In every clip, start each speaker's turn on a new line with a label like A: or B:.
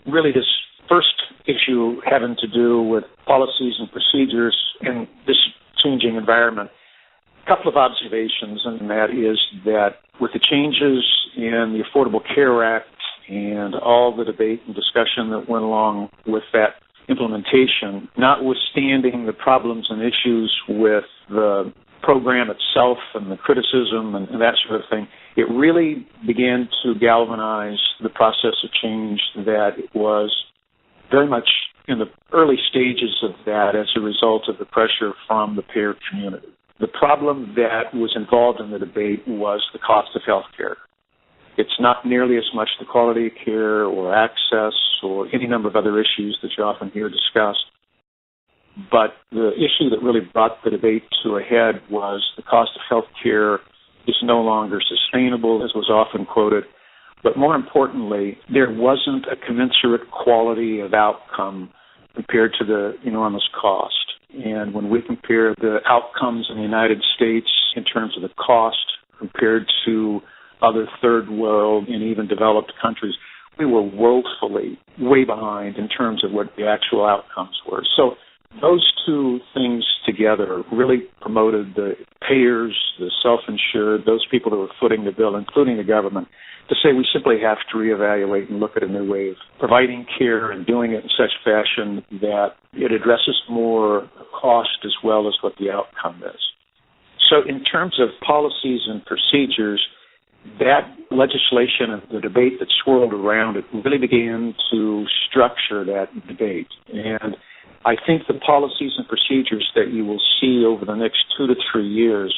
A: really this first issue having to do with policies and procedures in this changing environment. A couple of observations, and that is that with the changes in the Affordable Care Act and all the debate and discussion that went along with that implementation, notwithstanding the problems and issues with the program itself and the criticism and that sort of thing, it really began to galvanize the process of change that was very much in the early stages of that as a result of the pressure from the payer community. The problem that was involved in the debate was the cost of health care. It's not nearly as much the quality of care or access or any number of other issues that you often hear discussed. But the issue that really brought the debate to a head was the cost of health care is no longer sustainable, as was often quoted. But more importantly, there wasn't a commensurate quality of outcome compared to the enormous cost. And when we compare the outcomes in the United States in terms of the cost compared to other third world and even developed countries, we were woefully way behind in terms of what the actual outcomes were. So those two things together really promoted the payers, the self-insured, those people that were footing the bill, including the government, to say we simply have to reevaluate and look at a new way of providing care and doing it in such fashion that it addresses more cost as well as what the outcome is. So in terms of policies and procedures, that legislation and the debate that swirled around it really began to structure that debate. And I think the policies and procedures that you will see over the next 2 to 3 years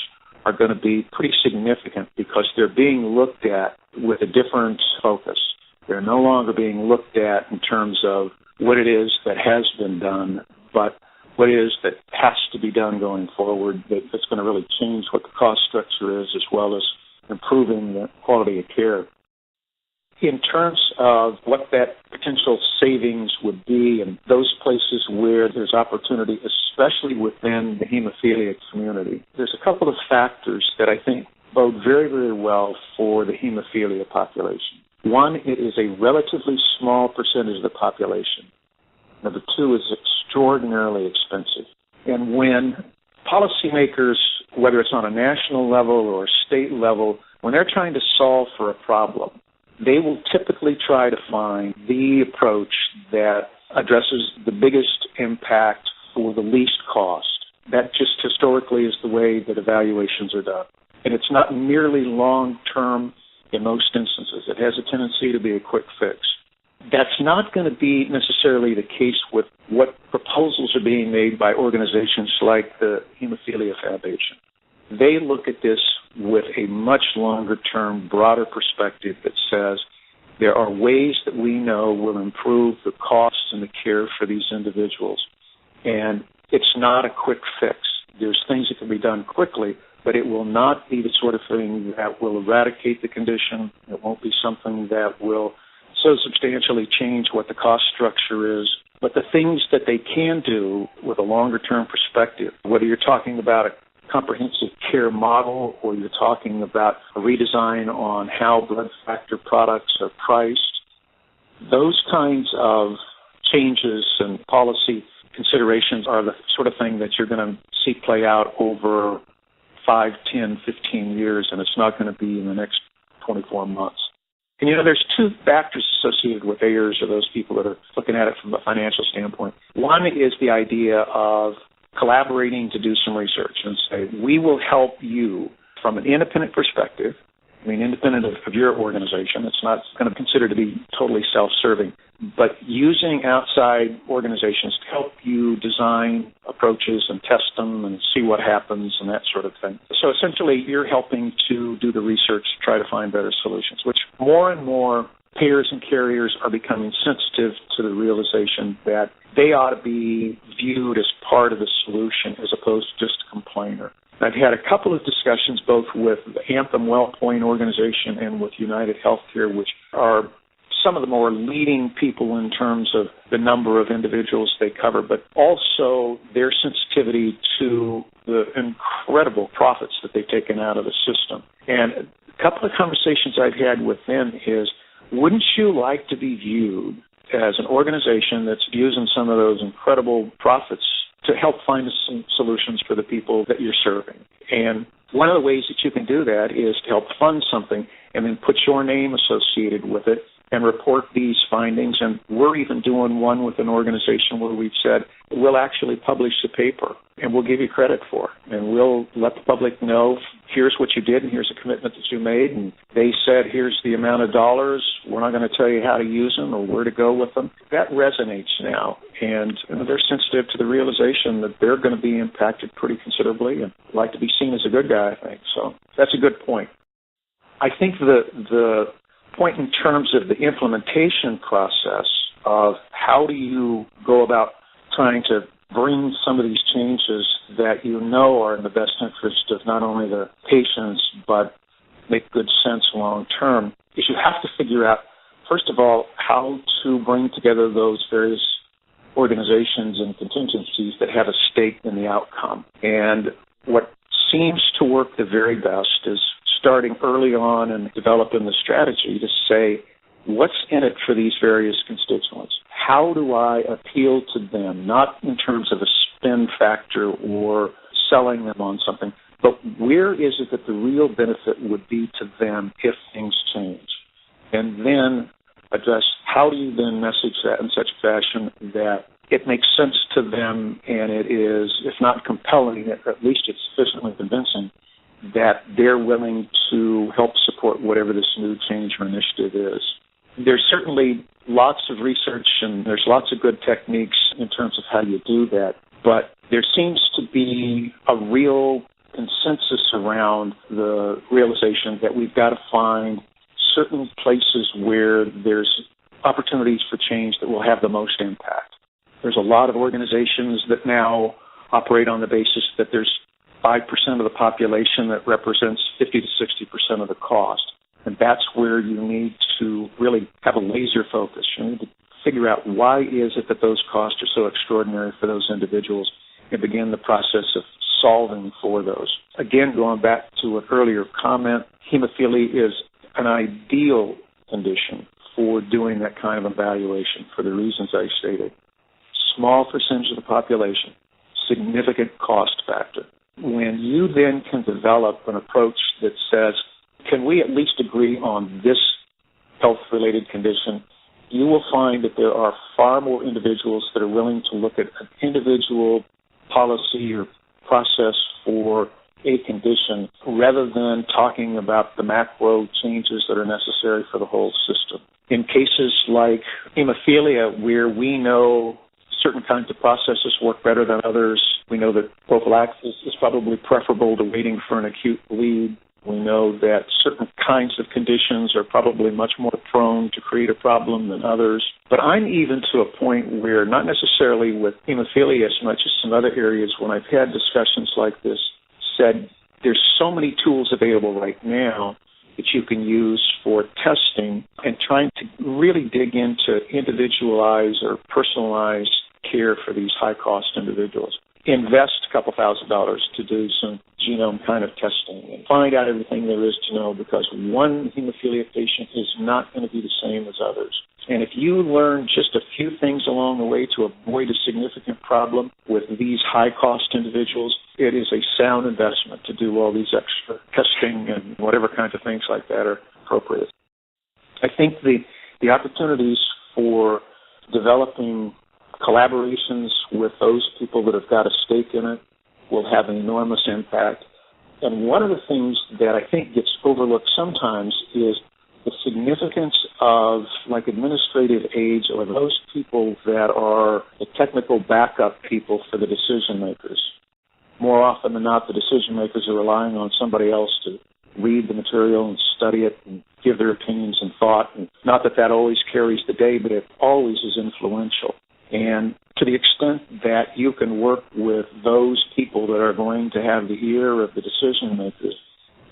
A: are going to be pretty significant because they're being looked at with a different focus. They're no longer being looked at in terms of what it is that has been done, but what it is that has to be done going forward that's going to really change what the cost structure is as well as improving the quality of care. In terms of what that potential savings would be and those places where there's opportunity, especially within the hemophilia community, there's a couple of factors that I think bode very, very well for the hemophilia population. One, it is a relatively small percentage of the population. Number two, is extraordinarily expensive. And when policymakers, whether it's on a national level or a state level, when they're trying to solve for a problem, they will typically try to find the approach that addresses the biggest impact for the least cost. That just historically is the way that evaluations are done. And it's not merely long-term in most instances. It has a tendency to be a quick fix. That's not going to be necessarily the case with what proposals are being made by organizations like the Hemophilia Foundation. They look at this with a much longer-term, broader perspective that says there are ways that we know will improve the costs and the care for these individuals. And it's not a quick fix. There's things that can be done quickly, but it will not be the sort of thing that will eradicate the condition. It won't be something that will so substantially change what the cost structure is. But the things that they can do with a longer-term perspective, whether you're talking about a comprehensive care model or you're talking about a redesign on how blood factor products are priced, those kinds of changes and policy considerations are the sort of thing that you're going to see play out over 5, 10, 15 years, and it's not going to be in the next 24 months. And, there's two factors associated with payers or those people that are looking at it from a financial standpoint. One is the idea of collaborating to do some research and say, we will help you from an independent perspective, independent of your organization. It's not going to consider to be totally self-serving, but using outside organizations to help you design approaches and test them and see what happens and that sort of thing. So essentially, you're helping to do the research to try to find better solutions, which more and more payers and carriers are becoming sensitive to the realization that they ought to be viewed as part of the solution as opposed to just a complainer. I've had a couple of discussions both with the Anthem WellPoint organization and with United Healthcare, which are some of the more leading people in terms of the number of individuals they cover, but also their sensitivity to the incredible profits that they've taken out of the system. And a couple of conversations I've had with them is, wouldn't you like to be viewed as an organization that's using some of those incredible profits to help find some solutions for the people that you're serving. And one of the ways that you can do that is to help fund something and then put your name associated with it and report these findings. And we're even doing one with an organization where we've said, we'll actually publish the paper and we'll give you credit for it. And we'll let the public know, here's what you did and here's a commitment that you made. And they said, here's the amount of dollars. We're not going to tell you how to use them or where to go with them. That resonates now. And they're sensitive to the realization that they're going to be impacted pretty considerably and like to be seen as a good guy, I think. So that's a good point. I think the point in terms of the implementation process of how do you go about trying to bring some of these changes that you know are in the best interest of not only the patients but make good sense long term, is you have to figure out, first of all, how to bring together those various organizations and contingencies that have a stake in the outcome. And what seems to work the very best is starting early on and developing the strategy to say, what's in it for these various constituents? How do I appeal to them, not in terms of a spin factor or selling them on something, but where is it that the real benefit would be to them if things change? And then address how do you then message that in such fashion that it makes sense to them and it is, if not compelling, at least it's sufficiently convincing that they're willing to help support whatever this new change or initiative is. There's certainly lots of research and there's lots of good techniques in terms of how you do that, but there seems to be a real consensus around the realization that we've got to find certain places where there's opportunities for change that will have the most impact. There's a lot of organizations that now operate on the basis that there's 5% of the population that represents 50 to 60% of the cost. And that's where you need to really have a laser focus. You need to figure out why is it that those costs are so extraordinary for those individuals and begin the process of solving for those. Again, going back to an earlier comment, hemophilia is an ideal condition for doing that kind of evaluation for the reasons I stated. Small percentage of the population, significant cost factor. When you then can develop an approach that says, can we at least agree on this health-related condition, you will find that there are far more individuals that are willing to look at an individual policy or process for a condition rather than talking about the macro changes that are necessary for the whole system. In cases like hemophilia, where we know certain kinds of processes work better than others, we know that prophylaxis is probably preferable to waiting for an acute bleed. We know that certain kinds of conditions are probably much more prone to create a problem than others. But I'm even to a point where, not necessarily with hemophilia as much as some other areas, when I've had discussions like this, said there's so many tools available right now that you can use for testing and trying to really dig into individualized or personalized care for these high-cost individuals. Invest a couple $1,000s to do some genome kind of testing and find out everything there is to know, because one hemophilia patient is not going to be the same as others. And if you learn just a few things along the way to avoid a significant problem with these high-cost individuals, it is a sound investment to do all these extra testing and whatever kinds of things like that are appropriate. I think the opportunities for developing collaborations with those people that have got a stake in it will have an enormous impact. And one of the things that I think gets overlooked sometimes is the significance of, like, administrative aides or those people that are the technical backup people for the decision makers. More often than not, the decision makers are relying on somebody else to read the material and study it and give their opinions and thought. And not that always carries the day, but it always is influential. And to the extent that you can work with those people that are going to have the ear of the decision makers,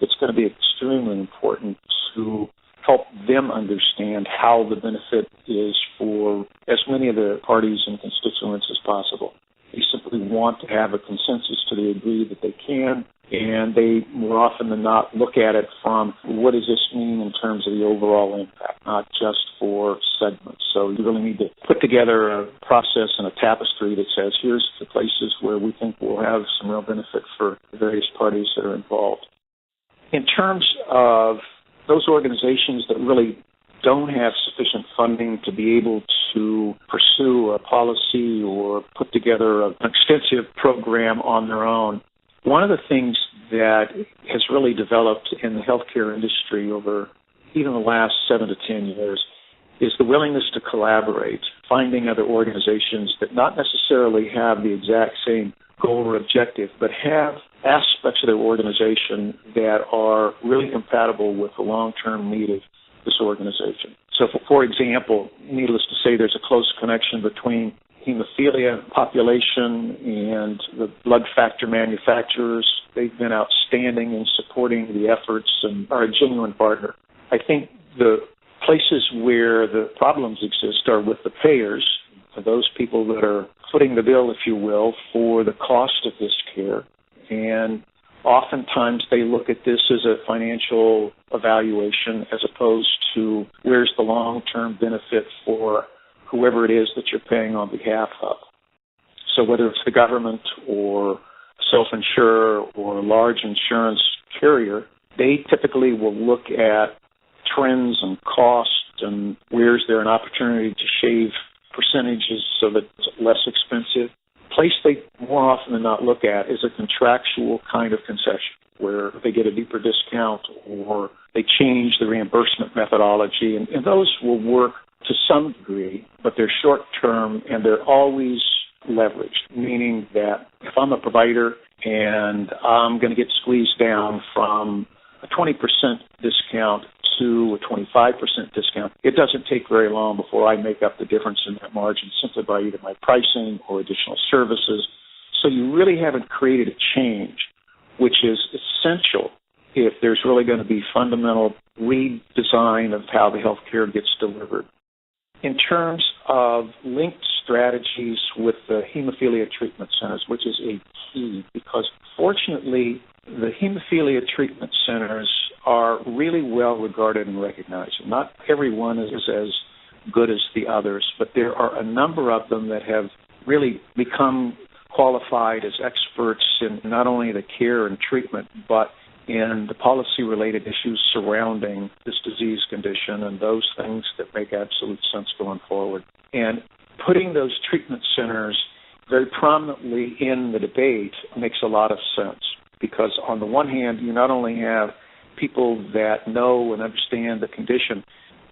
A: it's going to be extremely important to help them understand how the benefit is for as many of the parties and constituents as possible. They simply want to have a consensus to the degree that they can, and they more often than not look at it from, what does this mean in terms of the overall impact? not just for segments. So you really need to put together a process and a tapestry that says, here's the places where we think we'll have some real benefit for the various parties that are involved. In terms of those organizations that really don't have sufficient funding to be able to pursue a policy or put together an extensive program on their own, one of the things that has really developed in the healthcare industry over even the last 7 to 10 years is the willingness to collaborate, finding other organizations that not necessarily have the exact same goal or objective, but have aspects of their organization that are really compatible with the long-term need of this organization. So, for example, needless to say, there's a close connection between hemophilia population and the blood factor manufacturers. They've been outstanding in supporting the efforts and are a genuine partner. I think the places where the problems exist are with the payers, those people that are footing the bill, if you will, for the cost of this care. And oftentimes they look at this as a financial evaluation as opposed to where's the long-term benefit for whoever it is that you're paying on behalf of. So whether it's the government or self-insurer or a large insurance carrier, they typically will look at trends and cost and where's there an opportunity to shave percentages so that it's less expensive. Place they more often than not look at is a contractual kind of concession where they get a deeper discount or they change the reimbursement methodology, and those will work to some degree, but they're short-term and they're always leveraged, meaning that if I'm a provider and I'm going to get squeezed down from a 20% discount to a 25% discount, it doesn't take very long before I make up the difference in that margin simply by either my pricing or additional services. So you really haven't created a change, which is essential if there's really going to be fundamental redesign of how the healthcare gets delivered. In terms of linked strategies with the hemophilia treatment centers, which is a key, because fortunately the hemophilia treatment centers are really well regarded and recognized. Not everyone is as good as the others, but there are a number of them that have really become qualified as experts in not only the care and treatment, but in the policy-related issues surrounding this disease condition and those things that make absolute sense going forward. And putting those treatment centers very prominently in the debate makes a lot of sense because on the one hand, you not only have people that know and understand the condition,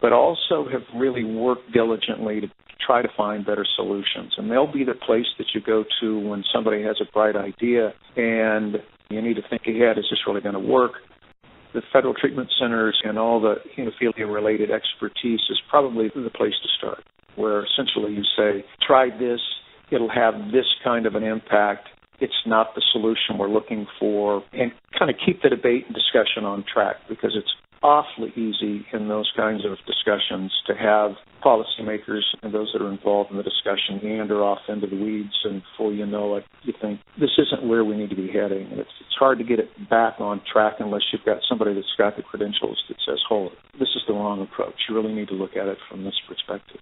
A: but also have really worked diligently to try to find better solutions. And they'll be the place that you go to when somebody has a bright idea and you need to think ahead, is this really going to work? The federal treatment centers and all the hemophilia-related expertise is probably the place to start, where essentially you say, try this, it'll have this kind of an impact. It's not the solution we're looking for, and kind of keep the debate and discussion on track because it's awfully easy in those kinds of discussions to have policymakers and those that are involved in the discussion meander off into the weeds, and before you know it, you think, this isn't where we need to be heading. And it's hard to get it back on track unless you've got somebody that's got the credentials that says, hold it, this is the wrong approach. You really need to look at it from this perspective.